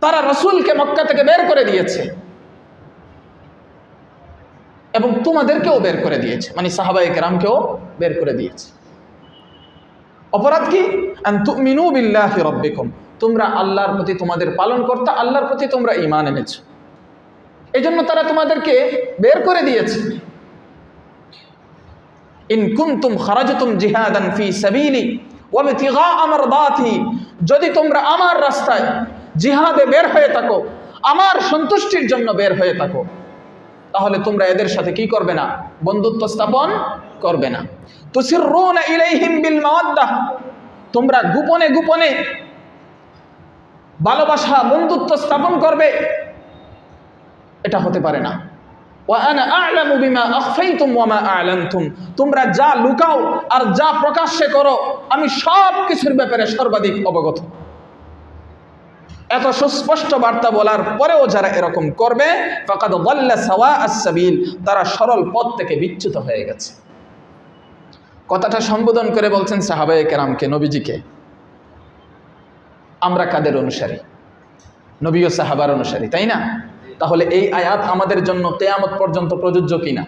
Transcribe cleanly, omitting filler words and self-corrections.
তারা রাসূলকে মক্কা থেকে বের করে দিয়েছে এবং তোমাদেরকেও বের করে দিয়েছে, মানে সাহাবায়ে কেরামকেও বের করে দিয়েছে। অপরাধ কি? আন তুমিনু বিল্লাহি রাব্বিকুম, তোমরা আল্লাহর প্রতি তোমাদের পালনকর্তা আল্লাহর প্রতি তোমরা ঈমান এনেছো, এজন্য তারা তোমাদেরকে বের করে দিয়েছে। ইন কুনতুম খারাজতুম জিহাদান ফি সাবিলি ওয়া ইবতিগা মারদাতি, যদি তোমরা আমার রাস্তায় জিহাদে বের হয়ে থাকো, আমার সন্তুষ্টির জন্য বের হয়ে থাকো, তাহলে তোমরা এদের সাথে কি করবে না? বন্ধুত্ব স্থাপন করবে না। তুসিররুনা ইলাইহিম বিল মাওয়াদ্দাহ, তোমরা গোপনে গোপনে ভালোবাসা বন্ধুত্ব স্থাপন করবে, এটা হতে পারে না। ওয়া আনা আ'লামু বিমা আখফাইতুম ওয়া মা আ'লানতুম, তোমরা যা লুকাও আর যা প্রকাশ্যে করো আমি সব কিছুর ব্যাপারে সর্বাধিক অবগত। এত সুস্পষ্ট বার্তা বলার পরেও যারা এরকম করবে ফাকাদ যাল্লা সাওয়া'আস সাবিল, তারা সরল পথ থেকে বিচ্যুত হয়ে গেছে। কথাটা সম্বোধন করে বলছেন সাহাবায়ে কেরামকে, নবীজিকে। আমরা কাদের অনুসারী? নবী ও সাহাবার অনুসারী, তাই না? তাহলে এই আয়াত আমাদের জন্য কিয়ামত পর্যন্ত প্রযোজ্য কিনা?